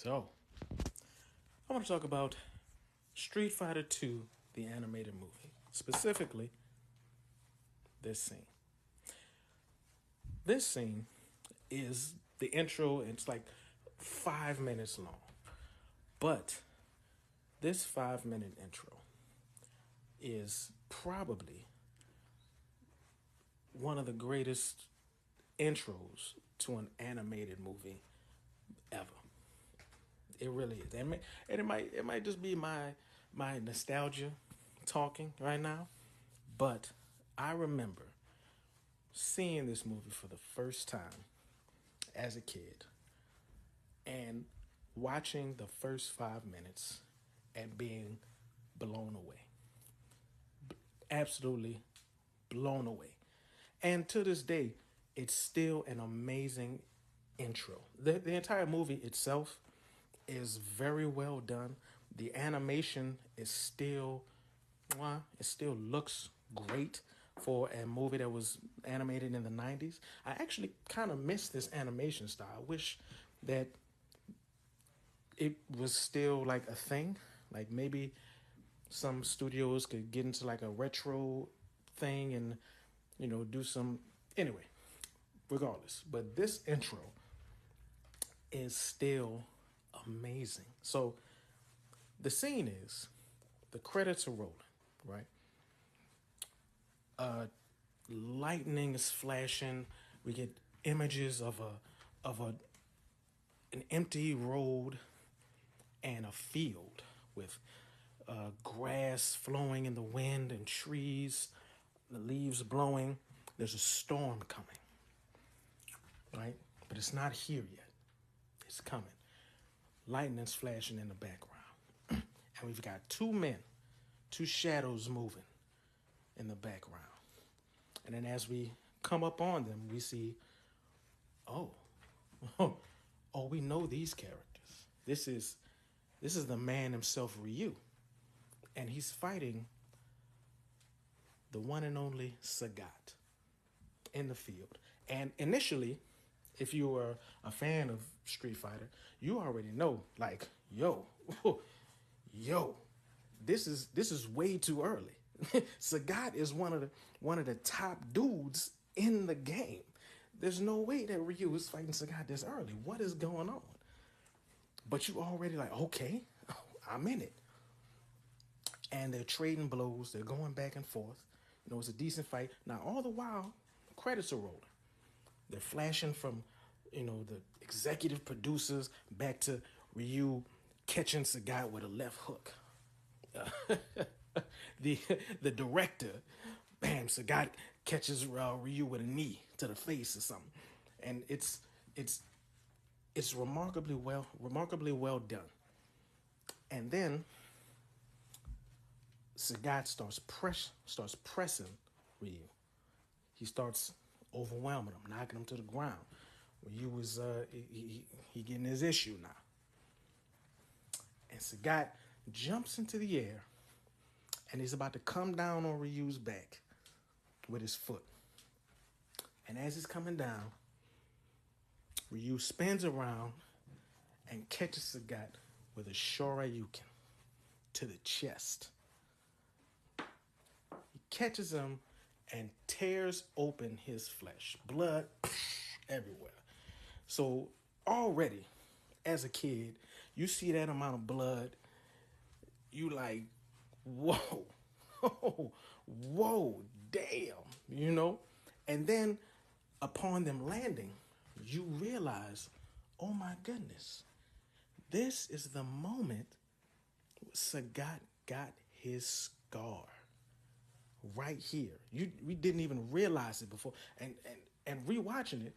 So, I want to talk about Street Fighter 2, the animated movie. Specifically, this scene. This scene is the intro, it's like 5 minutes long. But this 5 minute intro is probably one of the greatest intros to an animated movie ever. It really is. It might just be my nostalgia talking right now, but I remember seeing this movie for the first time as a kid and watching the first 5 minutes and being blown away. Absolutely blown away. And to this day, it's still an amazing intro. The entire movie itself is very well done. The animation is still, well, it still looks great for a movie that was animated in the 90s. I actually kind of miss this animation style. I wish that it was still like a thing. Like maybe some studios could get into like a retro thing and, do some. Anyway, regardless. But this intro is still amazing. So the scene is the credits are rolling, right? Lightning is flashing. We get images of an empty road and a field with grass flowing in the wind and trees, the leaves blowing. There's a storm coming, right? But it's not here yet. It's coming. Lightning's flashing in the background. And we've got two men, two shadows moving in the background. And then as we come up on them, we see, oh, oh, we know these characters. This is the man himself, Ryu. And he's fighting the one and only Sagat in the field. And initially, if you were a fan of Street Fighter, you already know, like, yo, yo, this is way too early. Sagat is one of the top dudes in the game. There's no way that Ryu is fighting Sagat this early. What is going on? But you already like, okay, I'm in it. And they're trading blows. They're going back and forth. It's a decent fight. Now, all the while, credits are rolling. They're flashing from, the executive producers back to Ryu catching Sagat with a left hook. The director, bam, Sagat catches Ryu with a knee to the face or something, and it's remarkably well done. And then Sagat starts pressing Ryu. He starts overwhelming him, knocking him to the ground. Ryu is he getting his issue now. And Sagat jumps into the air and he's about to come down on Ryu's back with his foot. And as he's coming down, Ryu spins around and catches Sagat with a Shoryuken to the chest. He catches him and tears open his flesh. Blood everywhere. So already, as a kid, you see that amount of blood, you like, whoa, whoa, damn, And then upon them landing, you realize, oh my goodness, this is the moment Sagat got his scar. Right here. We didn't even realize it before. And rewatching it,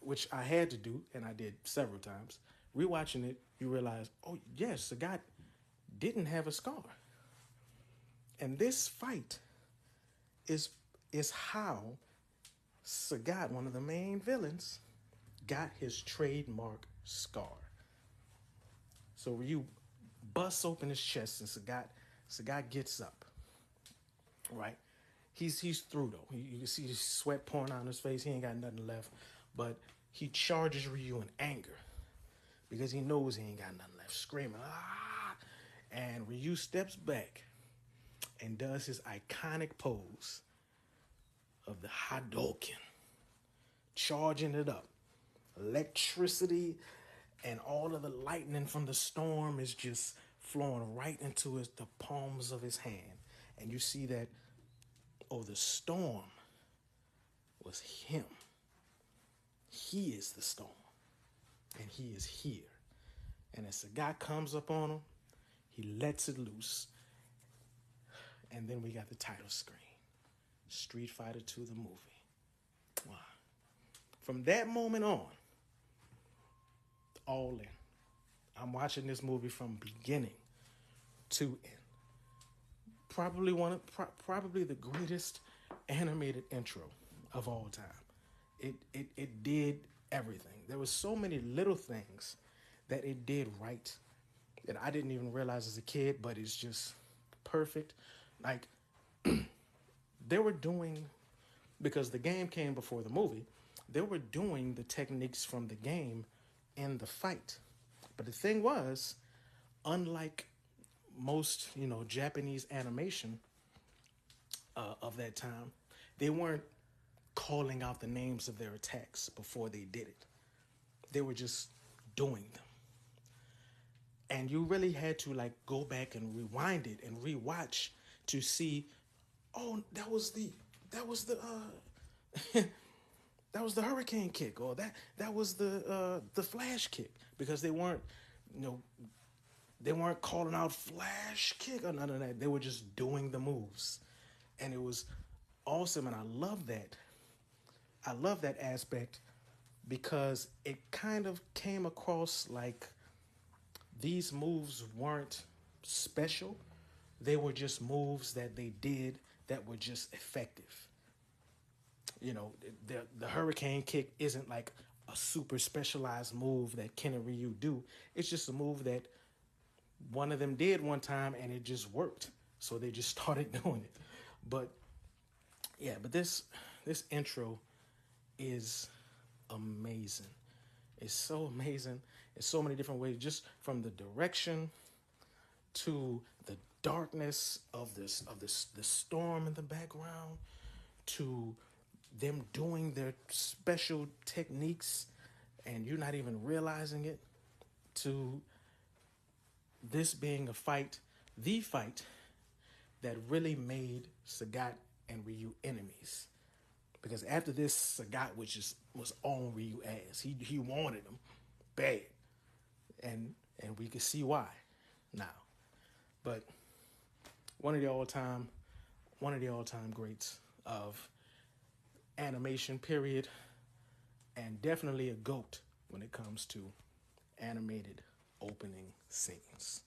which I had to do, and I did several times, rewatching it, you realize, oh yes, Sagat didn't have a scar. And this fight is how Sagat, one of the main villains, got his trademark scar. So Ryu busts open his chest and Sagat gets up. Right? He's through though. You can see the sweat pouring out on his face. He ain't got nothing left. But he charges Ryu in anger. because he knows he ain't got nothing left. Screaming, ah! And Ryu steps back and does his iconic pose of the Hadouken, charging it up. Electricity and all of the lightning from the storm is just flowing right into the palms of his hand. And you see that, oh, the storm was him. He is the storm. And he is here. And as the guy comes up on him, he lets it loose. And then we got the title screen. Street Fighter II, the movie. Wow. From that moment on, all in. I'm watching this movie from beginning to end. Probably the greatest animated intro of all time. It did everything. There was so many little things that it did right that I didn't even realize as a kid, but it's just perfect. Like, they were doing, because the game came before the movie, they were doing the techniques from the game in the fight. But the thing was, unlike most, Japanese animation of that time, they weren't calling out the names of their attacks before they did it. They were just doing them. And you really had to go back and rewind it and rewatch to see, oh, that was the that was the hurricane kick, or that was the flash kick, because they weren't, they weren't calling out flash kick or none of that. They were just doing the moves, and it was awesome. And I love that. I love that aspect because it kind of came across like these moves weren't special. They were just moves that they did that were just effective. The hurricane kick isn't like a super specialized move that Ken and Ryu do. It's just a move that one of them did one time and it just worked. So they just started doing it. But yeah, but this intro is amazing. It's so amazing in so many different ways, just from the direction to the darkness of the storm in the background, to them doing their special techniques and you're not even realizing it, to this being the fight that really made Sagat and Ryu enemies. Because after this, Sagat was on Ryu ass. He wanted him bad. And we can see why now. But one of the all-time greats of animation, period, and definitely a GOAT when it comes to animated opening scenes.